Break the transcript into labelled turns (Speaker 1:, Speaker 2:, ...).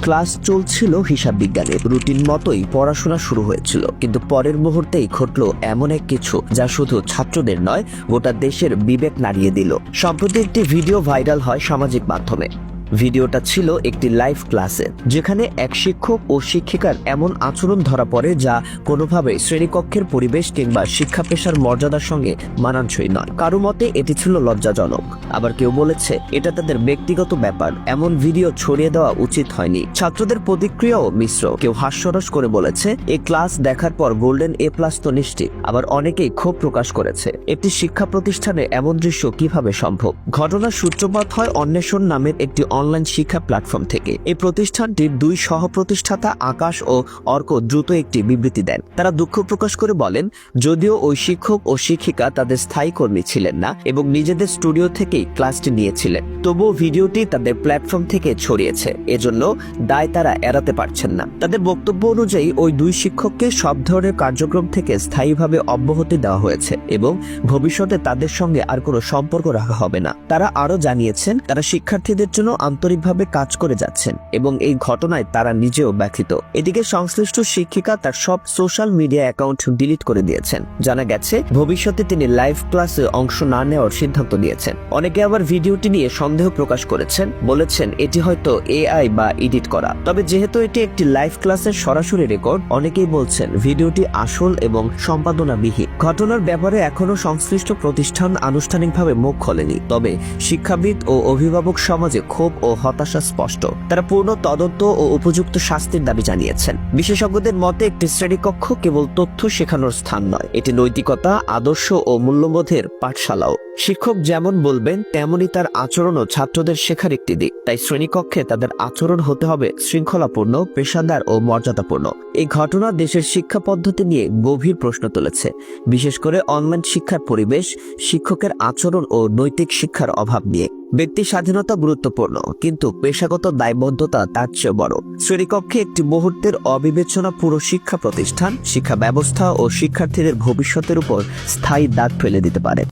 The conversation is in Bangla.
Speaker 1: ক্লাস চলছিল হিসাব বিজ্ঞানের রুটিন মতোই পড়াশোনা শুরু হয়েছিল, কিন্তু পরের মুহূর্তেই ঘটলো এমন এক কিছু যা শুধু ছাত্রদের নয়, গোটা দেশের বিবেক নাড়িয়ে দিল। সম্প্রতি একটি ভিডিও ভাইরাল হয় সামাজিক মাধ্যমে। ভিডিওটা ছিল একটি লাইভ ক্লাসে, যেখানে এক শিক্ষক ও শিক্ষিকার এমন আচরণ ধরা পড়ে যা কোনোভাবে শ্রেণীকক্ষের পরিবেশ কিংবা শিক্ষা পেশার মর্যাদার সঙ্গে মানানসই নয়। কারো মতে এটি ছিল লজ্জাজনক, আবার কেউ বলেছে এটা তাদের ব্যক্তিগত ব্যাপার, এমন ভিডিও ছড়িয়ে দেওয়া উচিত হয়নি। ছাত্রদের প্রতিক্রিয়াও মিশ্র। কেউ হাস্যরস করে বলেছে এই ক্লাস দেখার পর গোল্ডেন এ প্লাস তো নিশ্চিত। আবার অনেকেই ক্ষোভ প্রকাশ করেছে, একটি শিক্ষা প্রতিষ্ঠানে এমন দৃশ্য কিভাবে সম্ভব। ঘটনার সূত্রপাত হয় অন্বেষণ নামের একটি অনলাইন শিক্ষা প্ল্যাটফর্ম থেকে। এই প্রতিষ্ঠানটির দুই সহ প্রতিষ্ঠাতা আকাশ ও অর্ক দ্রুত একটি বিবৃতি দেন। তারা দুঃখ প্রকাশ করে বলেন, যদিও ওই শিক্ষক ও শিক্ষিকা তাদের স্থায়ী কর্মী ছিলেন না এবং নিজেদের স্টুডিও থেকেই ক্লাসটি নিয়েছিলেন, তবুও ভিডিওটি তাদের প্ল্যাটফর্ম থেকে ছড়িয়েছে। এজন্য দায় তারা এড়াতে পারছেন না। তাদের বক্তব্য অনুযায়ী ওই দুই শিক্ষককে সব ধরনের কার্যক্রম থেকে স্থায়ীভাবে অব্যাহতি দেওয়া হয়েছে এবং ভবিষ্যতে তাদের সঙ্গে আর কোনো সম্পর্ক রাখা হবে না। তারা আরো জানিয়েছেন, তারা শিক্ষার্থীদের জন্য আন্তরিকভাবে কাজ করে যাচ্ছেন এবং এই ঘটনায় তারা নিজেও ব্যথিত। এদিকে সংশ্লিষ্ট শিক্ষিকা তার সব সোশ্যাল মিডিয়া অ্যাকাউন্ট ডিলিট করে দিয়েছেন। জানা গেছে ভবিষ্যতে তিনি লাইভ ক্লাসে অংশ না নেওয়ার সিদ্ধান্ত নিয়েছেন। অনেকে আবার ভিডিওটি নিয়ে সন্দেহ প্রকাশ করেছেন, বলেছেন এটি হয়তো এআই বা এডিট করা। তবে যেহেতু এটি একটি লাইভ ক্লাসের সরাসরি রেকর্ড, অনেকেই বলছেন ভিডিওটি আসল এবং সম্পাদনাবিহীন। ঘটনার ব্যাপারে এখনো সংশ্লিষ্ট প্রতিষ্ঠান আনুষ্ঠানিকভাবে মুখ খোলেনি, তবে শিক্ষাবিদ ও অভিভাবক সমাজে ক্ষোভ ও হতাশা স্পষ্ট। তারা পূর্ণ তদন্ত ও উপযুক্ত শাস্তির দাবি জানিয়েছেন। বিশেষজ্ঞদের মতে একটি শ্রেণীকক্ষ কেবল তথ্য শেখানোর স্থান নয়, এটি নৈতিকতা, আদর্শ ও মূল্যবোধের পাঠশালাও। শিক্ষক যেমন বলবেন তেমনি তার আচরণও ছাত্রদের শেখার একটি দিক। তাই শ্রেণীকক্ষে তাদের আচরণ হতে হবে শৃঙ্খলাপূর্ণ, পেশাদার ও মর্যাদাপূর্ণ। এই ঘটনা দেশের শিক্ষা পদ্ধতি নিয়ে গভীর প্রশ্ন তুলেছে, বিশেষ করে অনলাইন শিক্ষার পরিবেশ, শিক্ষকের আচরণ ও নৈতিক শিক্ষার অভাব নিয়ে। ব্যক্তি স্বাধীনতা গুরুত্বপূর্ণ, কিন্তু পেশাগত দায়বদ্ধতা তার চেয়ে বড়। শ্রেণীকক্ষে একটি মুহূর্তের অবিবেচনা পুরো শিক্ষা প্রতিষ্ঠান, শিক্ষা ব্যবস্থা ও শিক্ষার্থীদের ভবিষ্যতের উপর স্থায়ী দাগ ফেলে দিতে পারে।